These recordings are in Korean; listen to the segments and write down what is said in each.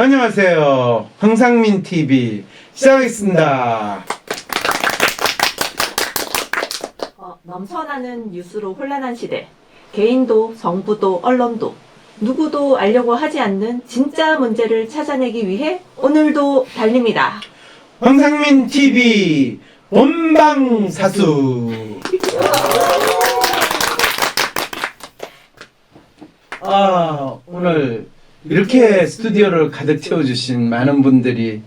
안녕하세요. 황상민 TV 시작하겠습니다. 넘쳐나는 뉴스로 혼란한 시대. 개인도 정부도 언론도 누구도 알려고 하지 않는 진짜 문제를 찾아내기 위해 오늘도 달립니다. 황상민 TV 본방사수. 오늘 이렇게 스튜디오를 가득 채워주신 많은 분들이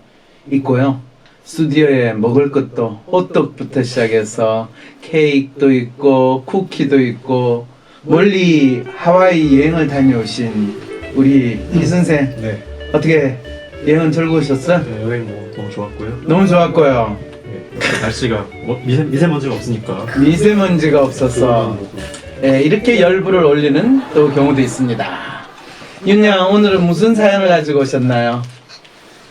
있고요. 스튜디오에 먹을 것도 호떡부터 시작해서 케이크도 있고 쿠키도 있고 멀리 하와이 여행을 다녀오신 우리 이 선생. 네. 어떻게 여행은 즐거우셨어? 네, 여행 뭐 너무 좋았고요. 너무 좋았고요. 네, 날씨가 미세먼지가 없으니까. 미세먼지가 없어서 이렇게 열불을 올리는 또 경우도 있습니다. 윤양, 오늘은 무슨 사연을 가지고 오셨나요?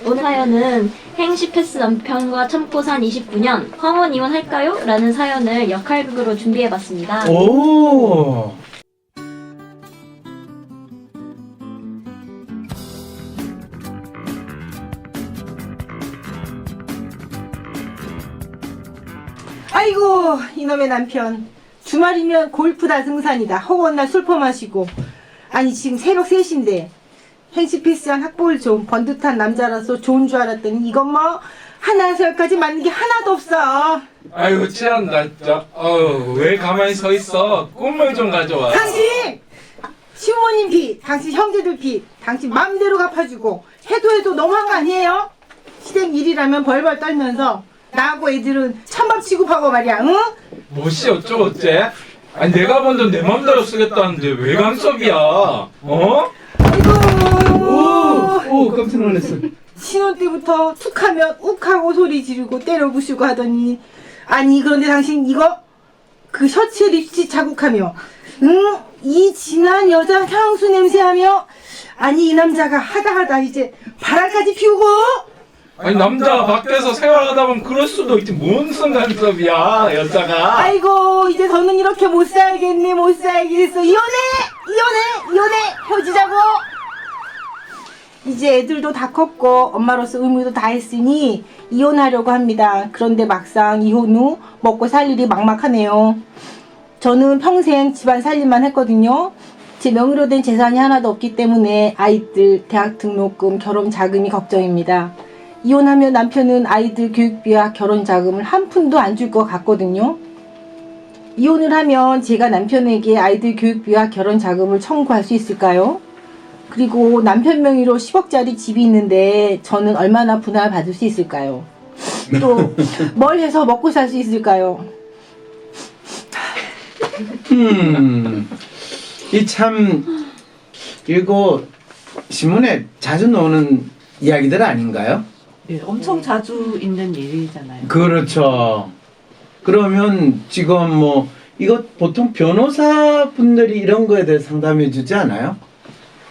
오늘 사연은 행시 패스 남편과 참고산 29년 황혼 이혼할까요? 라는 사연을 역할극으로 준비해봤습니다. 오. 아이고 이놈의 남편 주말이면 골프다 등산이다 허구한 술 퍼마시고 아니 지금 새벽 3시인데 행시 패스한 학벌 좀 번듯한 남자라서 좋은 줄 알았더니 이건 뭐 하나설까지 맞는 게 하나도 없어. 아이고 취한다 진짜. 왜 가만히 서 있어? 꿈을 좀 가져와. 당신 시부모님 빚 당신 형제들 빚 당신 마음대로 갚아주고 해도 너무한 거 아니에요? 시댁 일이라면 벌벌 떨면서 나하고 애들은 찬밥 취급하고 말이야. 응? 뭐시 어쩌고 어째? 아니 내가 먼저 내 맘대로 쓰겠다는데 왜 간섭이야? 어? 아이고 오, 깜짝 놀랐어. 신혼 때부터 툭하면 욱하고 소리 지르고 때려 부수고 하더니 아니 그런데 당신 이거 그 셔츠에 립스틱 자국하며 응? 이 진한 여자 향수 냄새하며 아니 이 남자가 하다 이제 바람까지 피우고 아니 남자 밖에서 생활하다 보면 그럴 수도 있지. 뭔 간섭이야 여자가. 아이고 이제 더는 이렇게 못 살겠네 못 살겠어 이혼해 헤어지자고. 이제 애들도 다 컸고 엄마로서 의무도 다 했으니 이혼하려고 합니다. 그런데 막상 이혼 후 먹고 살 일이 막막하네요. 저는 평생 집안 살림만 했거든요. 제 명의로 된 재산이 하나도 없기 때문에 아이들 대학 등록금, 결혼 자금이 걱정입니다. 이혼하면 남편은 아이들 교육비와 결혼 자금을 한 푼도 안 줄 것 같거든요. 이혼을 하면 제가 남편에게 아이들 교육비와 결혼 자금을 청구할 수 있을까요? 그리고 남편 명의로 10억짜리 집이 있는데 저는 얼마나 분할 받을 수 있을까요? 또 뭘 해서 먹고 살 수 있을까요? 이거 신문에 자주 나오는 이야기들 아닌가요? 네, 엄청 자주 있는 일이잖아요. 그렇죠. 그러면 지금 뭐 이거 보통 변호사분들이 이런 거에 대해 상담해 주지 않아요?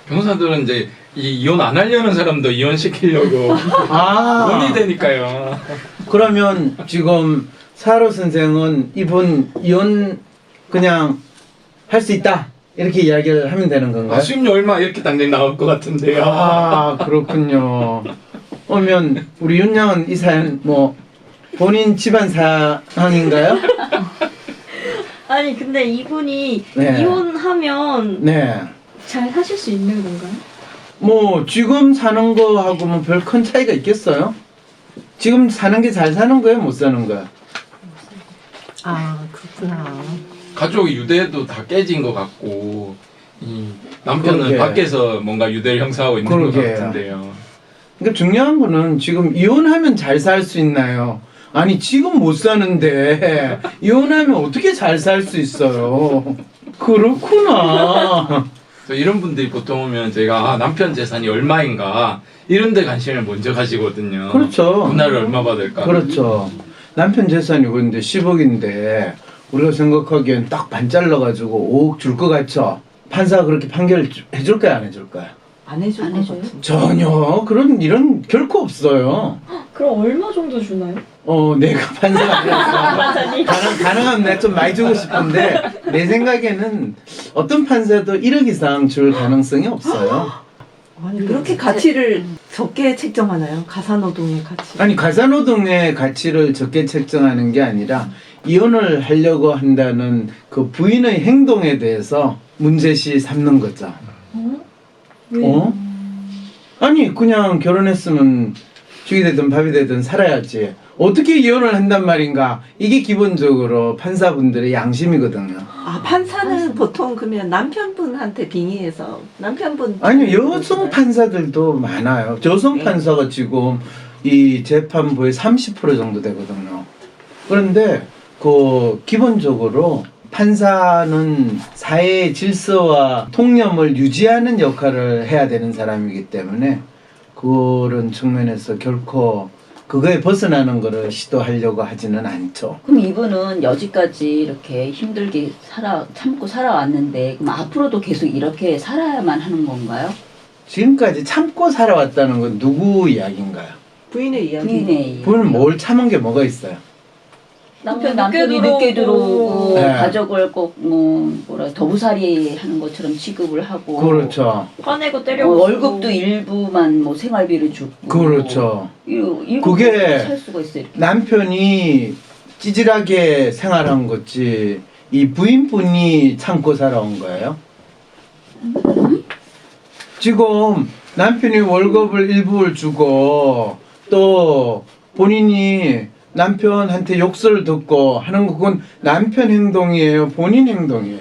변호사들은 이제 이혼 안 하려는 사람도 이혼시키려고 돈이 되니까요. 그러면 지금 사로 선생은 이분 이혼 그냥 할 수 있다 이렇게 이야기를 하면 되는 건가요? 수입료 얼마 이렇게 당장 나올 것 같은데요. 그렇군요. 그러면 우리 윤양은 이 사연 뭐 본인 집안 상황인가요? 아니 근데 이분이 네. 이혼하면 네. 잘 사실 수 있는 건가요? 뭐 지금 사는 거하고 뭐 별 큰 차이가 있겠어요? 지금 사는 게 잘 사는 거예요, 못 사는 거예요? 아 그렇구나. 가족 유대도 다 깨진 것 같고 이 남편은 그러게. 밖에서 뭔가 유대를 형성하고 있는 것 그러게. 같은데요. 그러니까 중요한 거는 지금 이혼하면 잘 살 수 있나요? 아니 지금 못 사는데 이혼하면 어떻게 잘 살 수 있어요? 그렇구나. 이런 분들이 보통 오면 저희가 남편 재산이 얼마인가 이런 데 관심을 먼저 가지거든요. 그렇죠. 분할을 얼마 받을까. 그렇죠. 남편 재산이 근데 10억인데 우리가 생각하기엔 딱 반 잘라가지고 5억 줄 것 같죠? 판사가 그렇게 판결을 해줄까요, 안 해줄까요? 안 해줄 것 같은데. 전혀 그런 일은 결코 없어요. 그럼 얼마 정도 주나요? 내가 판사가 아니라서 가능하면 내가 좀 많이 주고 싶은데 내 생각에는 어떤 판사도 1억 이상 줄 가능성이 없어요. 아니 그렇게 가치를 적게 책정하나요? 가사노동의 가치. 아니 가사노동의 가치를 적게 책정하는 게 아니라 이혼을 하려고 한다는 그 부인의 행동에 대해서 문제시 삼는 거죠. 어? 아니 그냥 결혼했으면 죽이 되든 밥이 되든 살아야지. 어떻게 이혼을 한단 말인가? 이게 기본적으로 판사분들의 양심이거든요. 아 판사는 보통 그러면 남편분한테 빙의해서 남편분. 아니요, 여성 판사들도 많아요. 여성 판사가 지금 이 재판부의 30% 정도 되거든요. 그런데 그 기본적으로 판사는 사회의 질서와 통념을 유지하는 역할을 해야 되는 사람이기 때문에 그런 측면에서 결코 그거에 벗어나는 거를 시도하려고 하지는 않죠. 그럼 이분은 여지까지 이렇게 힘들게 참고 살아왔는데 그럼 앞으로도 계속 이렇게 살아야만 하는 건가요? 지금까지 참고 살아왔다는 건 누구 이야기인가요? 부인의 이야기. 부인의 부인은 뭘 참은 게 뭐가 있어요? 남편이 늦게 들어오고 네. 가족을 꼭 더부살이 하는 것처럼 취급을 하고 그렇죠. 화내고 때려고 월급도 일부만 생활비를 주고 그렇죠. 이거 그게 살 수가 있어요. 이렇게. 남편이 찌질하게 생활한 거지 이 부인분이 참고 살아온 거예요? 지금 남편이 월급을 일부를 주고 또 본인이 남편한테 욕설을 듣고 하는 거 그건 남편 행동이에요? 본인 행동이에요?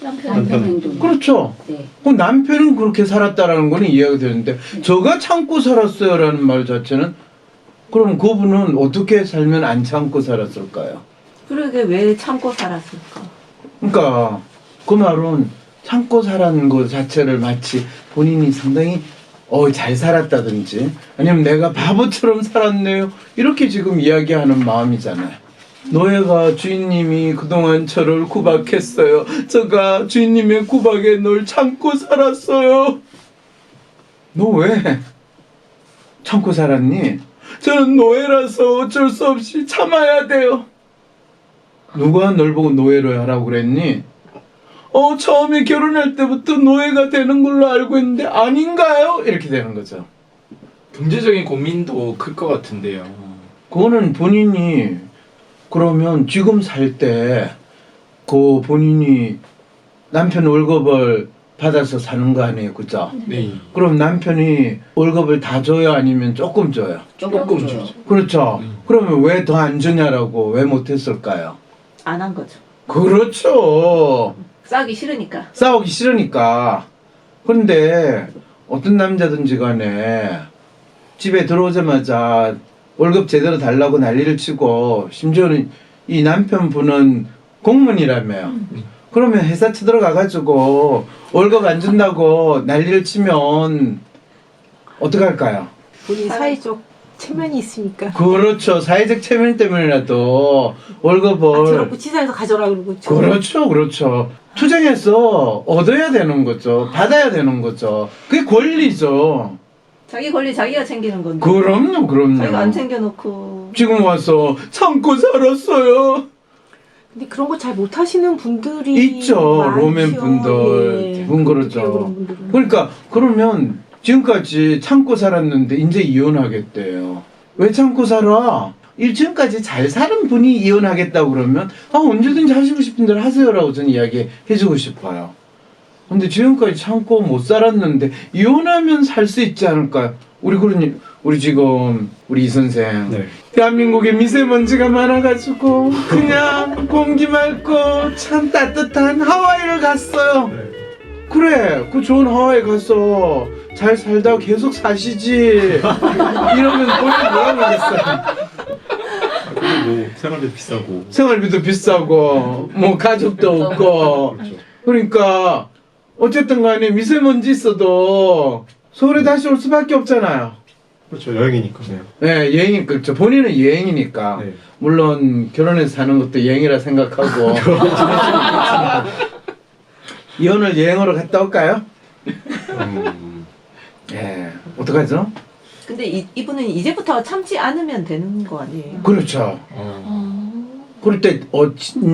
남편 행동. 그렇죠. 네. 그럼 남편은 그렇게 살았다라는 거는 이해가 되는데 저가 참고 살았어요라는 말 자체는 그럼 그분은 어떻게 살면 안 참고 살았을까요? 그러게 왜 참고 살았을까? 그러니까 그 말은 참고 살았는 것 자체를 마치 본인이 상당히 잘 살았다든지 아니면 내가 바보처럼 살았네요 이렇게 지금 이야기하는 마음이잖아요. 노예가 주인님이 그동안 저를 구박했어요. 제가 주인님의 구박에 널 참고 살았어요. 너 왜 참고 살았니? 저는 노예라서 어쩔 수 없이 참아야 돼요. 누가 널 보고 노예로 하라고 그랬니? 처음에 결혼할 때부터 노예가 되는 걸로 알고 있는데 아닌가요? 이렇게 되는 거죠. 경제적인 고민도 클 것 같은데요. 그거는 본인이 그러면 지금 살 때 그 본인이 남편 월급을 받아서 사는 거 아니에요, 그죠? 네. 그럼 남편이 월급을 다 줘요, 아니면 조금 줘요? 조금 주죠. 그렇죠. 그러면 왜 더 안 주냐라고 왜 못했을까요? 안 한 거죠. 그렇죠. 싸기 싫으니까. 싸우기 싫으니까. 그런데 어떤 남자든지 간에 집에 들어오자마자 월급 제대로 달라고 난리를 치고 심지어는 이 남편분은 공무원이라며요. 그러면 회사 쳐들어가가지고 월급 안 준다고 난리를 치면 어떡할까요? 본인 사회적 체면이 있으니까. 그렇죠. 사회적 체면 때문이라도 월급을 저렇고 치사해서 가져라 그러고. 그렇죠, 그렇죠. 투쟁해서 얻어야 되는 거죠. 받아야 되는 거죠. 그게 권리죠. 자기 권리 자기가 챙기는 건데. 그럼요, 자기가 안 그럼요. 챙겨놓고. 지금 와서 참고 살았어요. 근데 그런 거 잘 못하시는 분들이 있죠. 많죠. 로맨 분들 예. 대부분 그러죠. 그런 분들은. 그러니까 그러면 지금까지 참고 살았는데 이제 이혼하겠대요. 왜 참고 살아? 지금까지 잘 사는 분이 이혼하겠다고 그러면 언제든지 하시고 싶은 대로 하세요라고 저는 이야기해주고 싶어요. 근데 지금까지 참고 못 살았는데 이혼하면 살 수 있지 않을까요? 우리 지금 우리 이 선생 네. 대한민국에 미세먼지가 많아가지고 그냥 공기 맑고 참 따뜻한 하와이를 갔어요. 네. 그래, 그 좋은 하와이 가서 잘 살다 계속 사시지. 이러면 돈이 뭐라고 하겠어요. 근데 뭐 생활비 비싸고. 생활비도 비싸고 뭐 가족도 없고. 그렇죠. 그러니까 어쨌든 간에 미세먼지 있어도 서울에 다시 올 수밖에 없잖아요. 그렇죠. 여행이니까. 네. 네, 여행이 그렇죠. 본인은 여행이니까. 네. 물론 결혼해서 사는 것도 여행이라 생각하고. 이혼을 여행으로 갔다 올까요? 예, 어떡하죠? 근데 이분은 이제부터 참지 않으면 되는 거 아니에요? 그렇죠. 그럴 때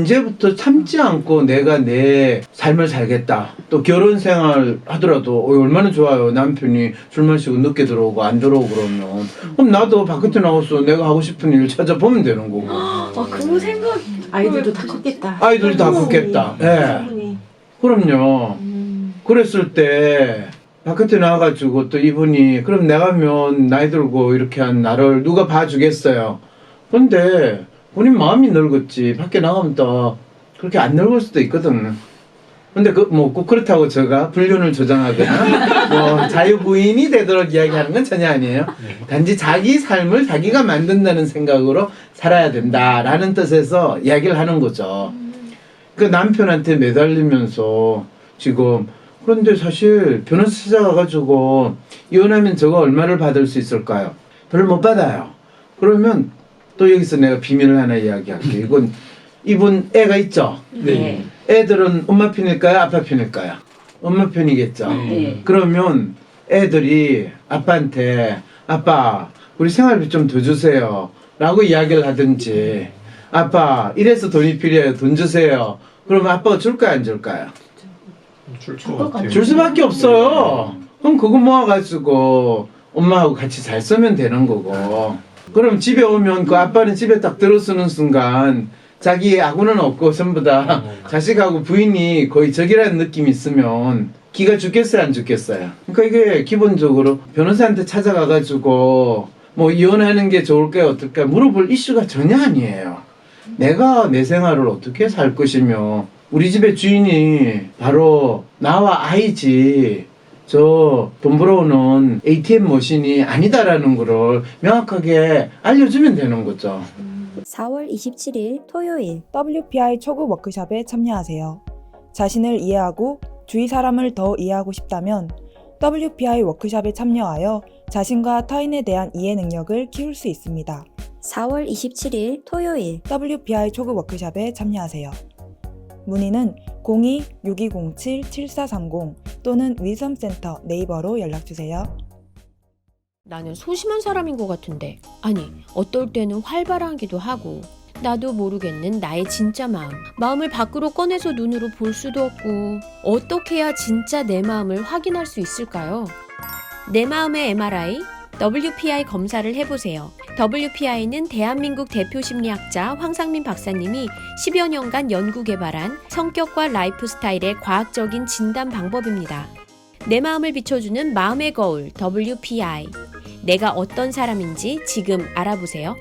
이제부터 참지 않고 내가 내 삶을 살겠다. 또 결혼 생활 하더라도 얼마나 좋아요. 남편이 술 마시고 늦게 들어오고 안 들어오고 그러면 그럼 나도 바깥에 나가서 내가 하고 싶은 일 찾아보면 되는 거고. 그 생각이 아이들도 다 컸겠다. 아이들이 다 컸겠다. 예. 충분히. 그럼요. 그랬을 때 바깥에 나와가지고 또 이분이 그럼 내가면 나이 들고 이렇게 한 나를 누가 봐주겠어요. 근데 본인 마음이 늙었지 밖에 나가면 또 그렇게 안 늙을 수도 있거든. 근데 꼭 그렇다고 제가 불륜을 조장하거나 뭐 자유부인이 되도록 이야기하는 건 전혀 아니에요. 단지 자기 삶을 자기가 만든다는 생각으로 살아야 된다라는 뜻에서 이야기를 하는 거죠. 그 남편한테 매달리면서 지금 그런데 사실 변호사 찾아가가지고 이혼하면 저거 얼마를 받을 수 있을까요? 별로 못 받아요. 그러면 또 여기서 내가 비밀을 하나 이야기할게. 이분 애가 있죠? 네. 애들은 엄마 편일까요? 아빠 편일까요? 엄마 편이겠죠? 네. 그러면 애들이 아빠한테 아빠 우리 생활비 좀 더 주세요 라고 이야기를 하든지 아빠 이래서 돈이 필요해요 돈 주세요 그러면 아빠가 줄까요 안 줄까요? 줄 것 같아요. 줄 수밖에 없어요. 그럼 그거 모아가지고 엄마하고 같이 잘 쓰면 되는 거고. 그럼 집에 오면 그 아빠는 집에 딱 들어서는 순간 자기 아구는 없고 전부 다 자식하고 부인이 거의 적이라는 느낌이 있으면 기가 죽겠어요 안 죽겠어요? 그러니까 이게 기본적으로 변호사한테 찾아가가지고 뭐 이혼하는 게 좋을까요 어떨까 물어볼 이슈가 전혀 아니에요. 내가 내 생활을 어떻게 살 것이며 우리 집의 주인이 바로 나와 아이지 저 돈 벌어오는 ATM 머신이 아니다라는 거를 명확하게 알려주면 되는 거죠. 4월 27일 토요일 WPI 초급 워크숍에 참여하세요. 자신을 이해하고 주위 사람을 더 이해하고 싶다면 WPI 워크숍에 참여하여 자신과 타인에 대한 이해 능력을 키울 수 있습니다. 4월 27일 토요일 WPI 초급 워크숍에 참여하세요. 문의는 02-6207-7430 또는 위섬센터 네이버로 연락주세요. 나는 소심한 사람인 것 같은데 아니 어떨 때는 활발하기도 하고 나도 모르겠는 나의 진짜 마음을 밖으로 꺼내서 눈으로 볼 수도 없고 어떻게 해야 진짜 내 마음을 확인할 수 있을까요? 내 마음의 MRI WPI 검사를 해보세요. WPI는 대한민국 대표 심리학자 황상민 박사님이 10여 년간 연구 개발한 성격과 라이프 스타일의 과학적인 진단 방법입니다. 내 마음을 비춰주는 마음의 거울 WPI. 내가 어떤 사람인지 지금 알아보세요.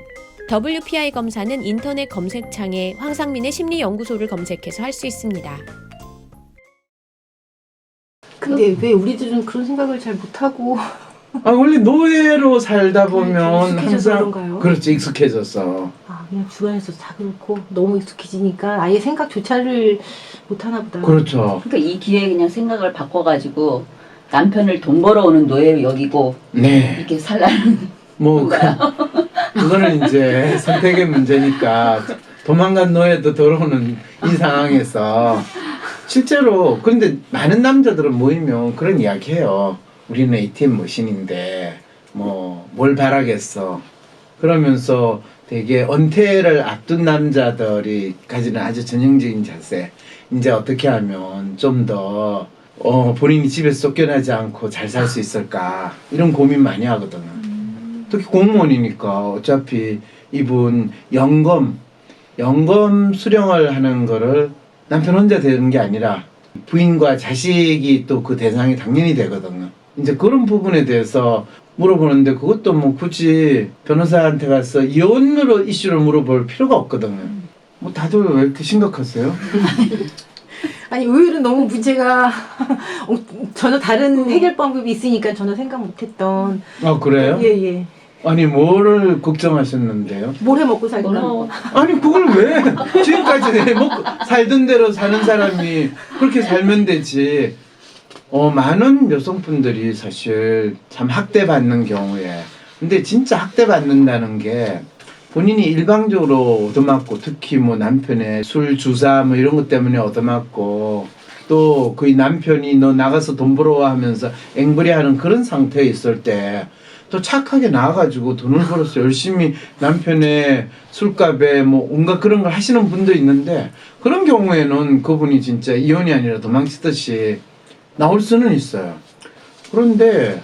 WPI 검사는 인터넷 검색창에 황상민의 심리연구소를 검색해서 할 수 있습니다. 근데 왜 우리들은 그런 생각을 잘 못하고 원래 노예로 살다 보면 익숙해져서 항상 그런가요? 그렇지 익숙해졌어. 그냥 주변에서 다 그렇고 너무 익숙해지니까 아예 생각조차를 못하나 보다. 그렇죠. 그러니까 이 기회에 그냥 생각을 바꿔가지고 남편을 돈 벌어오는 노예로 여기고 네. 이렇게 살라는 뭐 그거는 이제 선택의 문제니까 도망간 노예도 들어오는 이 상황에서 실제로 그런데 많은 남자들은 모이면 그런 이야기해요. 우리는 ATM 머신인데 뭐 뭘 바라겠어. 그러면서 되게 은퇴를 앞둔 남자들이 가지는 아주 전형적인 자세. 이제 어떻게 하면 좀 더 본인이 집에서 쫓겨나지 않고 잘 살 수 있을까 이런 고민 많이 하거든요. 특히 공무원이니까 어차피 이분 연금 수령을 하는 거를 남편 혼자 되는 게 아니라 부인과 자식이 또 그 대상이 당연히 되거든요. 이제 그런 부분에 대해서 물어보는데 그것도 뭐 굳이 변호사한테 가서 이혼으로 이슈를 물어볼 필요가 없거든요. 뭐 다들 왜 이렇게 심각하세요? 아니 의외로 너무 문제가 전혀 다른 해결 방법이 있으니까 전혀 생각 못했던. 아 그래요? 예예. 아니 뭐를 걱정하셨는데요? 뭘 해 먹고 살까? 아니 그걸 왜 지금까지 먹고 살던 대로 사는 사람이 그렇게 살면 되지. 많은 여성분들이 사실 참 학대받는 경우에 근데 진짜 학대받는다는 게 본인이 일방적으로 얻어맞고 특히 뭐 남편의 술 주사 뭐 이런 것 때문에 얻어맞고 또 그 남편이 너 나가서 돈 벌어와 하면서 앵벌이하는 그런 상태에 있을 때 또 착하게 나와가지고 돈을 벌어서 열심히 남편의 술값에 뭐 온갖 그런 걸 하시는 분도 있는데 그런 경우에는 그분이 진짜 이혼이 아니라 도망치듯이 나올 수는 있어요. 그런데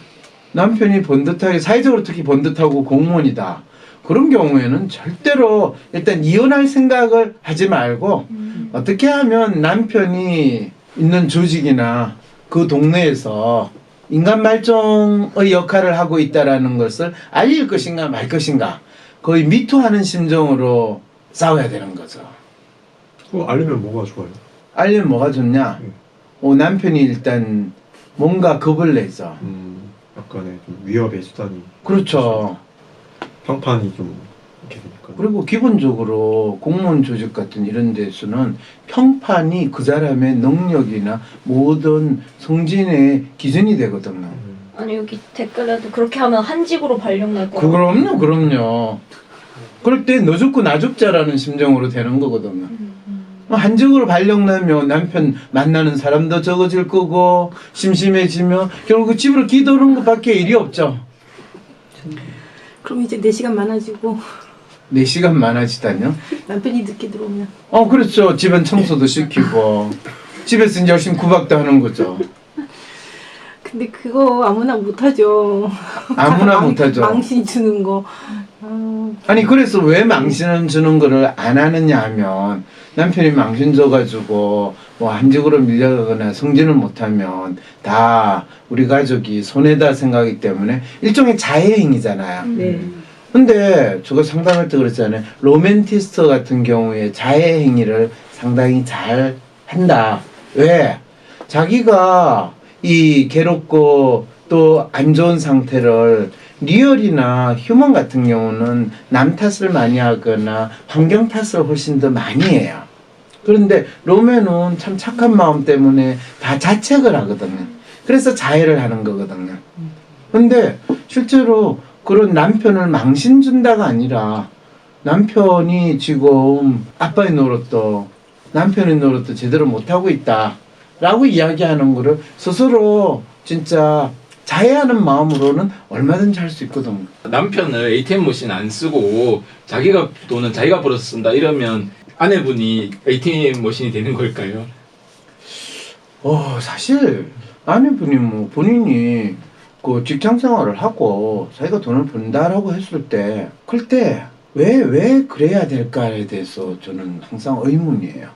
남편이 번듯하게 사회적으로 특히 번듯하고 공무원이다. 그런 경우에는 절대로 일단 이혼할 생각을 하지 말고 어떻게 하면 남편이 있는 조직이나 그 동네에서 인간 말종의 역할을 하고 있다라는 것을 알릴 것인가 말 것인가 거의 미투하는 심정으로 싸워야 되는 거죠. 그거 알리면 뭐가 좋아요? 알리면 뭐가 좋냐? 남편이 일단 뭔가 겁을 내죠. 약간의 좀 위협의 수단이. 그렇죠. 평판이 좀 이렇게 되니까. 그리고 기본적으로 공무원 조직 같은 이런 데서는 평판이 그 사람의 능력이나 모든 성진의 기준이 되거든요. 아니 여기 댓글에도 그렇게 하면 한직으로 발령 날 거라고. 그럼요. 그럴 때 너 죽고 나 죽자라는 심정으로 되는 거거든요. 한적으로 발령나면 남편 만나는 사람도 적어질 거고 심심해지면 결국 집으로 기도하는 것밖에 일이 없죠. 그럼 이제 4시간 많아지고 4시간 많아지다뇨? 남편이 늦게 들어오면. 그렇죠. 집안 청소도 시키고 집에서 이제 열심히 구박도 하는 거죠. 근데 그거 아무나 못하죠. 아무나 못하죠. 망신 주는 거. 아니 그래서 왜 망신 주는 거를 안 하느냐 하면 남편이 망신 줘가지고 뭐 한직으로 밀려가거나 성진을 못하면 다 우리 가족이 손해다 생각하기 때문에 일종의 자해행위잖아요. 네. 근데 제가 상담할 때 그랬잖아요. 로맨티스트 같은 경우에 자해행위를 상당히 잘 한다. 왜? 자기가 이 괴롭고 또 안 좋은 상태를 리얼이나 휴먼 같은 경우는 남 탓을 많이 하거나 환경 탓을 훨씬 더 많이 해요. 그런데 로맨은 참 착한 마음 때문에 다 자책을 하거든요. 그래서 자해를 하는 거거든요. 근데 실제로 그런 남편을 망신 준다가 아니라 남편이 지금 아빠의 노릇도 남편의 노릇도 제대로 못하고 있다 라고 이야기하는 거를 스스로 진짜 자해하는 마음으로는 얼마든지 할 수 있거든. 남편을 ATM 머신 안 쓰고 자기가 돈은 자기가 벌어서 쓴다 이러면 아내분이 ATM 머신이 되는 걸까요? 사실 아내분이 뭐 본인이 그 직장 생활을 하고 자기가 돈을 번다라고 했을 때 그때 왜 그래야 될까에 대해서 저는 항상 의문이에요.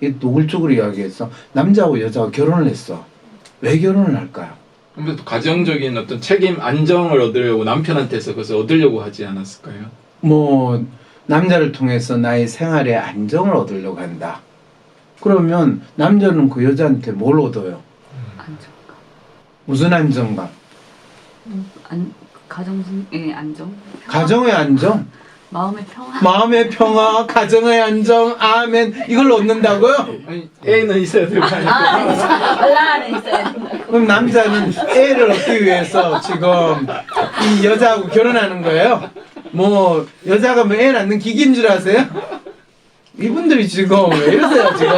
이게 노골적으로 이야기해서 남자하고 여자가 결혼을 했어. 왜 결혼을 할까요? 아무래도 가정적인 어떤 책임 안정을 얻으려고 남편한테서 그것을 얻으려고 하지 않았을까요? 뭐 남자를 통해서 나의 생활에 안정을 얻으려고 한다. 그러면 남자는 그 여자한테 뭘 얻어요? 안정감. 무슨 안정감? 가정의 안정. 가정의 안정? 마음의 평화. 마음의 평화, 가정의 안정, 아멘. 이걸 얻는다고요? 아니 애는 있어야 될 거 아니에요? 올라가는 있어야 된다. 그럼 남자는 애를 얻기 위해서 지금 이 여자하고 결혼하는 거예요? 뭐 여자가 뭐 애 낳는 기기인 줄 아세요? 이분들이 지금 왜 이러세요 지금?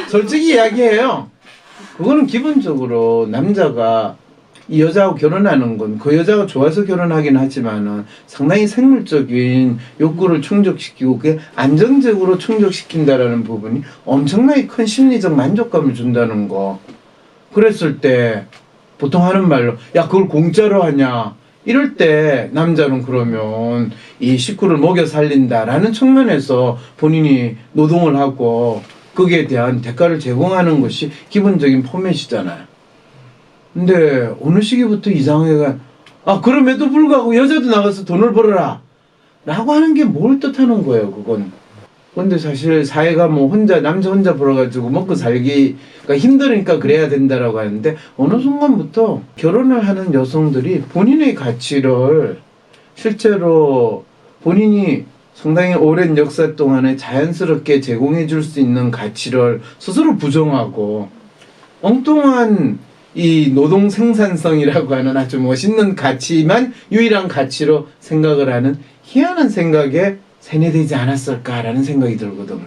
솔직히 이야기해요. 그거는 기본적으로 남자가 이 여자하고 결혼하는 건 그 여자가 좋아서 결혼하긴 하지만은 상당히 생물적인 욕구를 충족시키고 그게 안정적으로 충족시킨다라는 부분이 엄청나게 큰 심리적 만족감을 준다는 거. 그랬을 때 보통 하는 말로 야 그걸 공짜로 하냐 이럴 때 남자는 그러면 이 식구를 먹여 살린다라는 측면에서 본인이 노동을 하고 거기에 대한 대가를 제공하는 것이 기본적인 포맷이잖아요. 근데 어느 시기부터 이상해가 그럼에도 불구하고 여자도 나가서 돈을 벌어라 라고 하는 게 뭘 뜻하는 거예요 그건. 근데 사실 사회가 뭐 남자 혼자 벌어가지고 먹고 살기가 힘드니까 그래야 된다라고 하는데 어느 순간부터 결혼을 하는 여성들이 본인의 가치를 실제로 본인이 상당히 오랜 역사 동안에 자연스럽게 제공해 줄 수 있는 가치를 스스로 부정하고 엉뚱한 이 노동 생산성이라고 하는 아주 멋있는 가치만 유일한 가치로 생각을 하는 희한한 생각에 세뇌되지 않았을까라는 생각이 들거든요.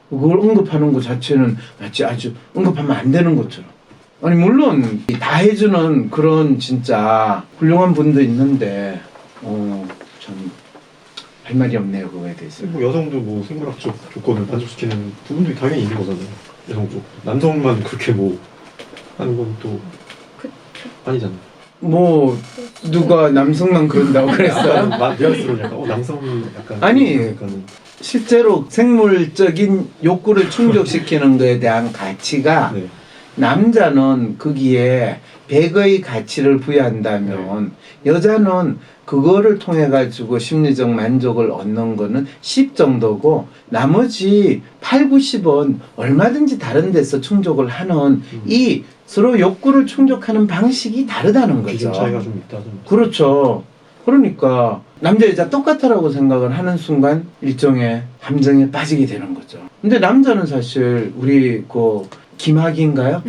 그걸 언급하는 것 자체는 마치 아주 언급하면 안 되는 것처럼. 아니 물론 다 해주는 그런 진짜 훌륭한 분도 있는데 참 할 말이 없네요 그거에 대해서. 뭐 여성도 뭐 생물학적 조건을 만족시키는 부분도 당연히 있는 거잖아요. 여성 쪽. 남성만 그렇게 뭐 하는 건 또 아니잖아요. 뭐 누가 남성만 그런다고 그랬어요? 뉘앙스로 약간 남성이 약간 아니, 약간은 실제로 생물적인 욕구를 충족시키는 것에 대한 가치가 네. 남자는 거기에 100의 가치를 부여한다면 여자는 그거를 통해 가지고 심리적 만족을 얻는 거는 10 정도고 나머지 8, 90은 얼마든지 다른 데서 충족을 하는 이 서로 욕구를 충족하는 방식이 다르다는 기준 거죠. 차이가 좀 있다. 좀. 그렇죠. 그러니까 남자 여자 똑같다라고 생각을 하는 순간 일종의 함정에 빠지게 되는 거죠. 근데 남자는 사실 우리 그 김학의인가요?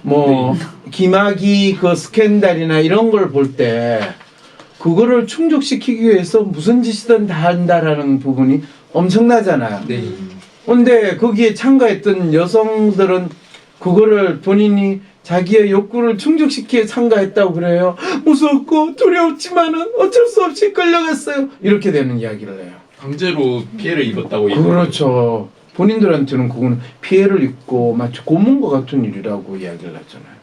뭐 김학의 그 스캔들이나 이런 걸 볼 때 그거를 충족시키기 위해서 무슨 짓이든 다 한다라는 부분이 엄청나잖아요. 네. 근데 거기에 참가했던 여성들은 그거를 본인이 자기의 욕구를 충족시키기에 참가했다고 그래요. 무섭고 두렵지만은 어쩔 수 없이 끌려갔어요. 이렇게 되는 이야기를 해요. 강제로 피해를 입었다고 그렇죠. 본인들한테는 그거는 피해를 입고 마치 고문과 같은 일이라고 이야기를 하잖아요.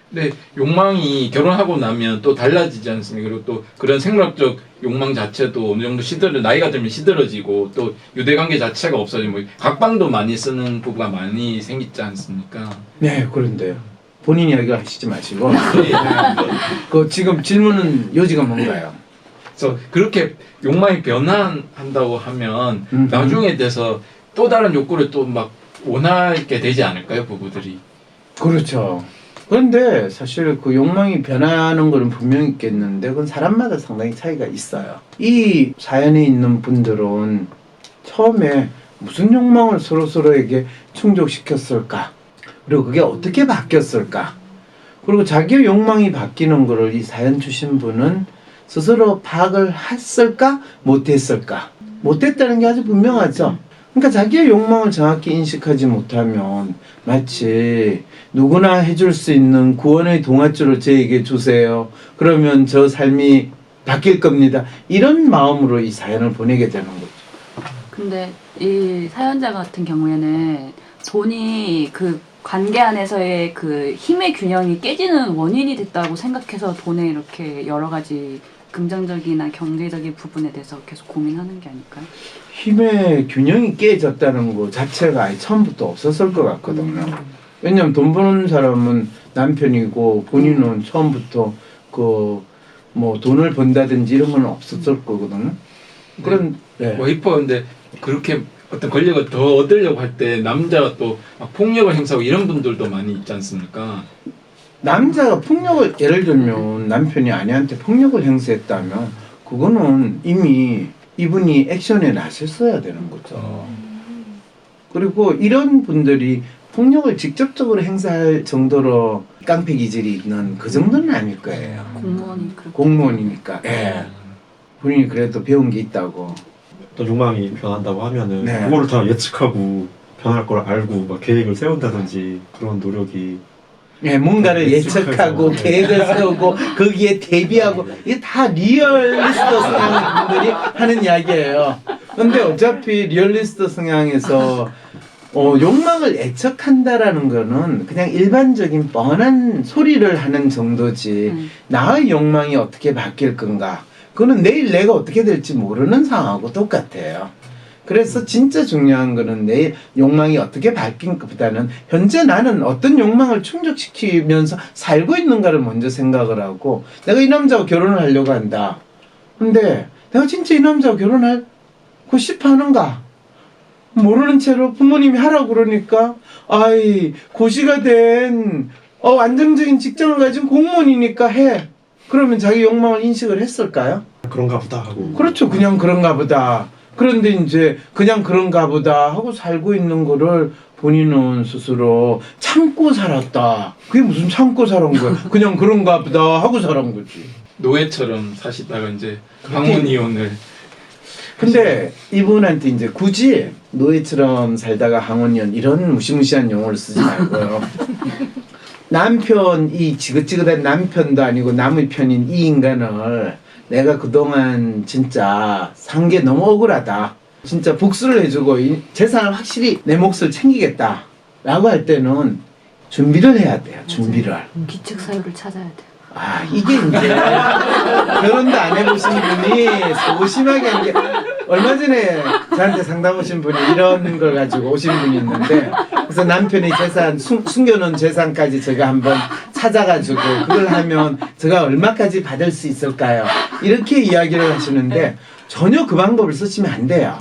근데 욕망이 결혼하고 나면 또 달라지지 않습니까? 그리고 또 그런 생물학적 욕망 자체도 어느 정도 나이가 들면 시들어지고 또 유대관계 자체가 없어지고 뭐 각방도 많이 쓰는 부부가 많이 생기지 않습니까? 네, 그런데요. 본인 이야기를 하시지 마시고 그 지금 질문은 요지가 뭔가요? 그래서 그렇게 욕망이 변환한다고 하면 나중에 돼서 또 다른 욕구를 또 막 원하게 되지 않을까요, 부부들이? 그렇죠. 그런데 사실 그 욕망이 변하는 거는 분명히 있겠는데 그건 사람마다 상당히 차이가 있어요. 이 사연에 있는 분들은 처음에 무슨 욕망을 서로에게 충족시켰을까? 그리고 그게 어떻게 바뀌었을까? 그리고 자기의 욕망이 바뀌는 거를 이 사연 주신 분은 스스로 파악을 했을까? 못했을까? 못했다는 게 아주 분명하죠. 그러니까 자기의 욕망을 정확히 인식하지 못하면 마치 누구나 해줄 수 있는 구원의 동아줄을 저에게 주세요. 그러면 저 삶이 바뀔 겁니다. 이런 마음으로 이 사연을 보내게 되는 거죠. 근데 이 사연자 같은 경우에는 돈이 그 관계 안에서의 그 힘의 균형이 깨지는 원인이 됐다고 생각해서 돈에 이렇게 여러 가지 긍정적이나 경제적인 부분에 대해서 계속 고민하는 게 아닐까요? 힘의 균형이 깨졌다는 거 자체가 아예 처음부터 없었을 것 같거든요. 왜냐면 돈 버는 사람은 남편이고 본인은 처음부터 그 뭐 돈을 번다든지 이런 건 없었을 거거든요. 그런 와이퍼가 근데 그렇게 어떤 권력을 더 얻으려고 할 때 남자가 또 막 폭력을 행사하고 이런 분들도 많이 있지 않습니까? 남자가 폭력을 예를 들면 남편이 아내한테 폭력을 행사했다면 그거는 이미 이분이 액션에 나섰어야 되는 거죠. 그리고 이런 분들이 폭력을 직접적으로 행사할 정도로 깡패 기질이 있는 그 정도는 아닐 거예요. 공무원이니까. 예. 본인이 그래도 배운 게 있다고. 어떤 욕망이 변한다고 하면은 네. 그거를 다 예측하고 변할 걸 알고 막 계획을 세운다든지 그런 노력이 예, 뭔가를 예측하고 계획을 세우고 거기에 대비하고 이게 다 리얼리스트 성향의 분들이 하는 이야기예요. 근데 어차피 리얼리스트 성향에서 욕망을 예측한다라는 거는 그냥 일반적인 뻔한 소리를 하는 정도지 나의 욕망이 어떻게 바뀔 건가 그거는 내일 내가 어떻게 될지 모르는 상황하고 똑같아요. 그래서 진짜 중요한 거는 내 욕망이 어떻게 바뀐 것보다는 현재 나는 어떤 욕망을 충족시키면서 살고 있는가를 먼저 생각을 하고 내가 이 남자와 결혼을 하려고 한다. 근데 내가 진짜 이 남자와 결혼하고 싶어 하는가? 모르는 채로 부모님이 하라고 그러니까 아이 고시가 된 안정적인 직장을 가진 공무원이니까 해. 그러면 자기 욕망을 인식을 했을까요? 그런가 보다 하고 그렇죠. 그냥 그런가 보다. 그런데 이제 그냥 그런가 보다 하고 살고 있는 거를 본인은 스스로 참고 살았다. 그게 무슨 참고 살은 거야. 그냥 그런가 보다 하고 살은 거지. 노예처럼 사시다가 이제 항혼이혼을. 근데 이분한테 이제 굳이 노예처럼 살다가 항혼이혼 이런 무시무시한 용어를 쓰지 말고요. 이 지긋지긋한 남편도 아니고 남의 편인 이 인간을 내가 그동안 진짜 산 게 너무 억울하다. 진짜 복수를 해주고 이 재산을 확실히 내 몫을 챙기겠다. 라고 할 때는 준비를 해야 돼요. 준비를. 기책 사유를 찾아야 돼. 아, 이게 이제 결혼도 안 해보신 분이 소심하게 하는 게 얼마 전에 저한테 상담 오신 분이 이런 걸 가지고 오신 분이 있는데 그래서 남편이 재산 숨겨놓은 재산까지 제가 한번 찾아가지고 그걸 하면 제가 얼마까지 받을 수 있을까요? 이렇게 이야기를 하시는데 전혀 그 방법을 쓰시면 안 돼요.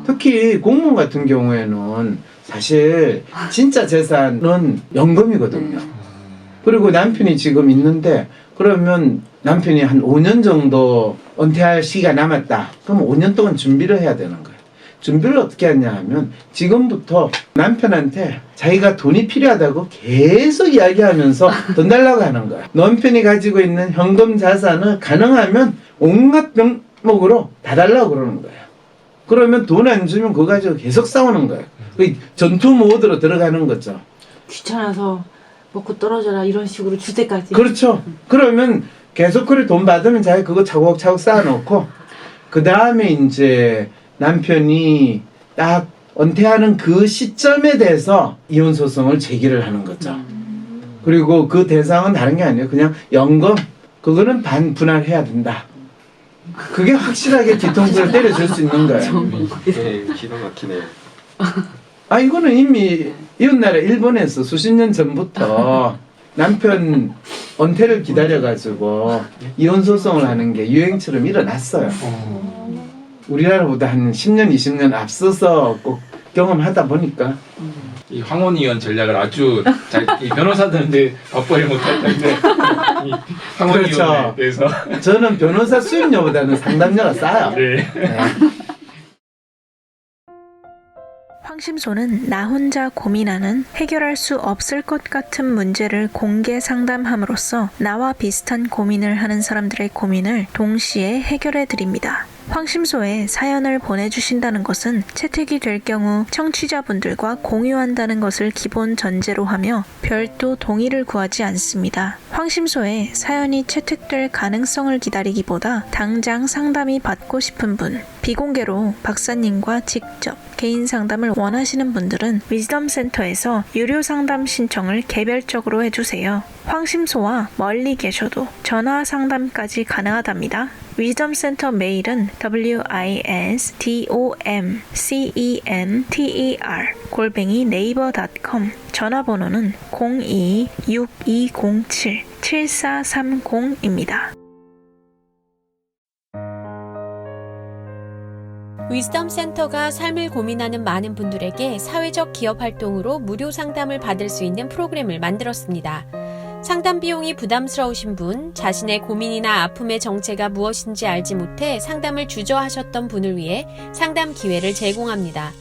특히 공무원 같은 경우에는 사실 진짜 재산은 연금이거든요. 그리고 남편이 지금 있는데 그러면 남편이 한 5년 정도 은퇴할 시기가 남았다. 그럼 5년 동안 준비를 해야 되는 거예요. 준비를 어떻게 하냐 하면 지금부터 남편한테 자기가 돈이 필요하다고 계속 이야기하면서 돈 달라고 하는 거예요. 남편이 가지고 있는 현금 자산을 가능하면 온갖 명목으로 다 달라고 그러는 거예요. 그러면 돈 안 주면 그거 가지고 계속 싸우는 거예요. 전투 모드로 들어가는 거죠. 귀찮아서 먹고 떨어져라 이런 식으로 주제까지. 그렇죠. 그러면 계속 그래 돈 받으면 자기 그거 차곡차곡 쌓아놓고 그 다음에 이제 남편이 딱 은퇴하는 그 시점에 대해서 이혼 소송을 제기를 하는 거죠. 그리고 그 대상은 다른 게 아니에요. 그냥 연금 그거는 반분할해야 된다. 그게 확실하게 뒤통수를 때려줄 수 있는 거예요. 네, 기가 막히네요. 아 이거는 이미 이웃나라 일본에서 수십 년 전부터 남편 은퇴를 기다려가지고 이혼 소송을 하는 게 유행처럼 일어났어요. 우리나라보다 한 10년, 20년 앞서서 꼭 경험하다 보니까 이 황혼 이혼 전략을 아주 잘 이 변호사들한테 밥벌이 못할 텐데 이 황혼 그렇죠. 이혼에 대해서 저는 변호사 수임료보다는 상담료가 싸요. 네. 네. 황심소는 나 혼자 고민하는 해결할 수 없을 것 같은 문제를 공개 상담함으로써 나와 비슷한 고민을 하는 사람들의 고민을 동시에 해결해 드립니다. 황심소에 사연을 보내주신다는 것은 채택이 될 경우 청취자분들과 공유한다는 것을 기본 전제로 하며 별도 동의를 구하지 않습니다. 황심소에 사연이 채택될 가능성을 기다리기보다 당장 상담이 받고 싶은 분, 비공개로 박사님과 직접 개인 상담을 원하시는 분들은 위즈덤센터에서 유료 상담 신청을 개별적으로 해주세요. 황심소와 멀리 계셔도 전화 상담까지 가능하답니다. 위즈덤센터 메일은 wisdomcenter@naver.com 전화번호는 02-6207-7430입니다. 위즈덤 센터가 삶을 고민하는 많은 분들에게 사회적 기업 활동으로 무료 상담을 받을 수 있는 프로그램을 만들었습니다. 상담 비용이 부담스러우신 분, 자신의 고민이나 아픔의 정체가 무엇인지 알지 못해 상담을 주저하셨던 분을 위해 상담 기회를 제공합니다.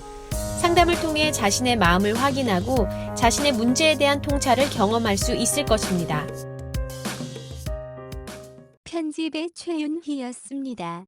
상담을 통해 자신의 마음을 확인하고 자신의 문제에 대한 통찰을 경험할 수 있을 것입니다. 편집의 최윤희였습니다.